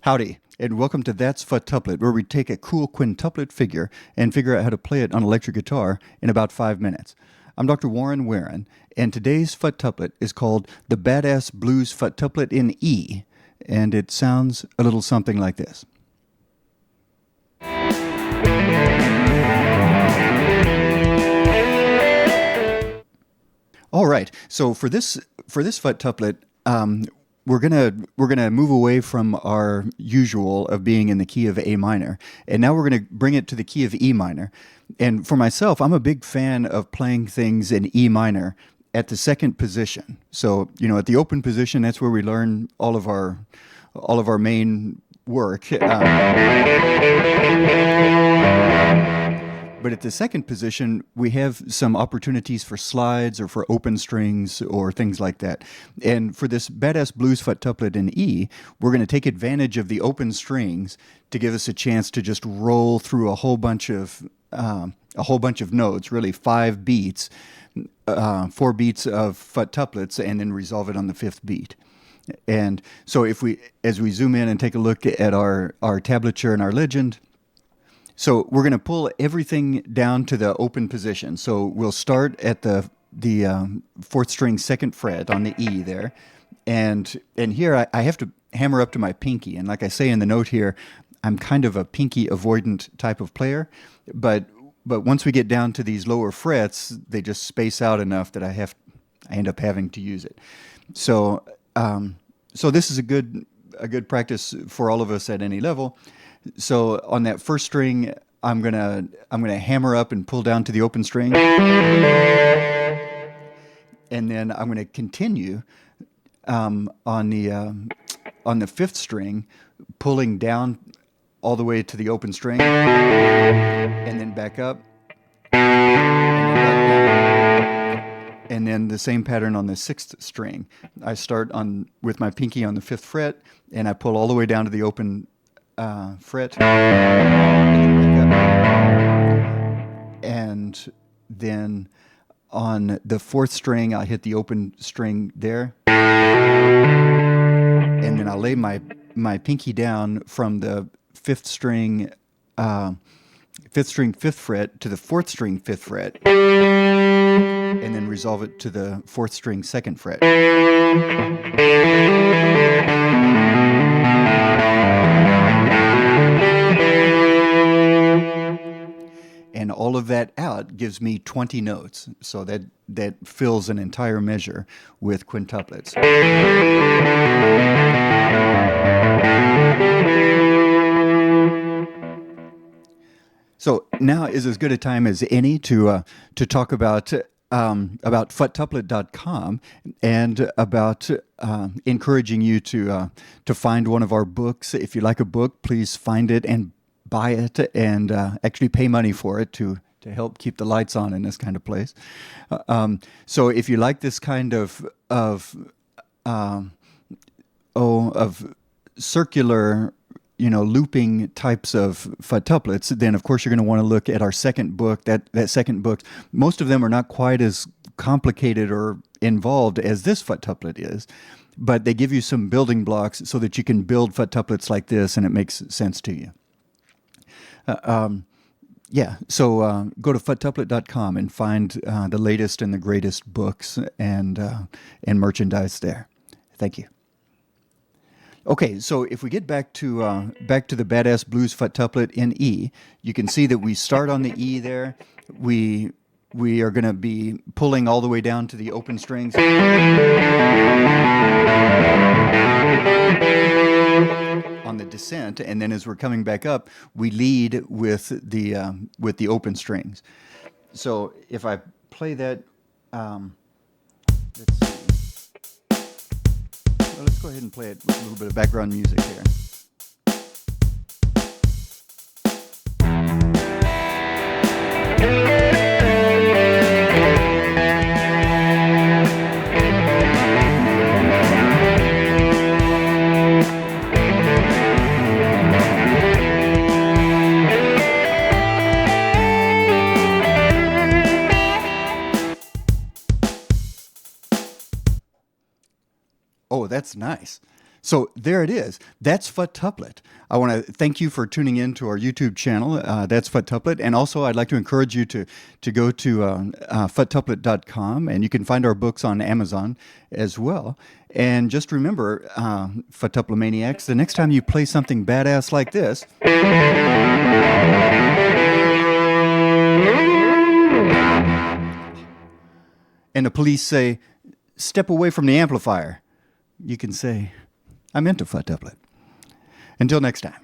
Howdy, and welcome to That's Quintuplet, where we take a cool quintuplet figure and figure out how to play it on electric guitar in about 5 minutes. I'm Dr. Warren Warren, and today's quintuplet is called the Badass Blues Quintuplet in E, and it sounds a little something like this. All right, so for this quintuplet, we're gonna move away from our usual of being in the key of A minor, and now we're gonna bring it to the key of E minor. And for myself, I'm a big fan of playing things in E minor at the second position. So at the open position, that's where we learn all of our main work. But at the second position, we have some opportunities for slides or for open strings or things like that. And for this Badass Blues quintuplet in E, we're going to take advantage of the open strings to give us a chance to just roll through a whole bunch of notes, really 5 beats, 4 beats of quintuplets, and then resolve it on the 5th beat. And so as we zoom in and take a look at our tablature and our legend. So we're going to pull everything down to the open position. So we'll start at the 4th string 2nd fret on the E there. And here I have to hammer up to my pinky. And like I say in the note here, I'm kind of a pinky avoidant type of player. But once we get down to these lower frets, they just space out enough that I end up having to use it. So this is a good practice for all of us at any level. So on that 1st string, I'm gonna hammer up and pull down to the open string, and then I'm gonna continue on the 5th string, pulling down all the way to the open string, and then back up, and then the same pattern on the 6th string. I start with my pinky on the 5th fret, and I pull all the way down to the open fret, and then on the 4th string I'll hit the open string there, and then I'll lay my pinky down from the 5th string 5th fret to the 4th string 5th fret, and then resolve it to the 4th string 2nd fret. And all of that out gives me 20 notes. So that fills an entire measure with quintuplets. So now is as good a time as any to talk about quintuplet.com and about encouraging you to find one of our books. If you like a book, please find it and buy it, and actually pay money for it to help keep the lights on in this kind of place. So if you like this kind of circular, looping types of quintuplets, then of course you're going to want to look at our second book. That second book, most of them are not quite as complicated or involved as this quintuplet is, but they give you some building blocks so that you can build quintuplets like this, and it makes sense to you. So go to quintuplet.com and find the latest and the greatest books and merchandise there. Thank you. Okay, so if we get back to the Badass Blues quintuplet in E, you can see that we start on the E there. We are going to be pulling all the way down to the open strings on the descent, and then as we're coming back up, we lead with the open strings. So if I play that, let's see. Well, let's go ahead and play it with a little bit of background music here. Oh, that's nice. So there it is. That's quintuplet. I want to thank you for tuning in to our YouTube channel. That's quintuplet. And also, I'd like to encourage you to go to quintuplet.com, and you can find our books on Amazon as well. And just remember, quintuplet maniacs, the next time you play something badass like this, and the police say, "Step away from the amplifier," you can say, "I'm into quintuplet." Until next time.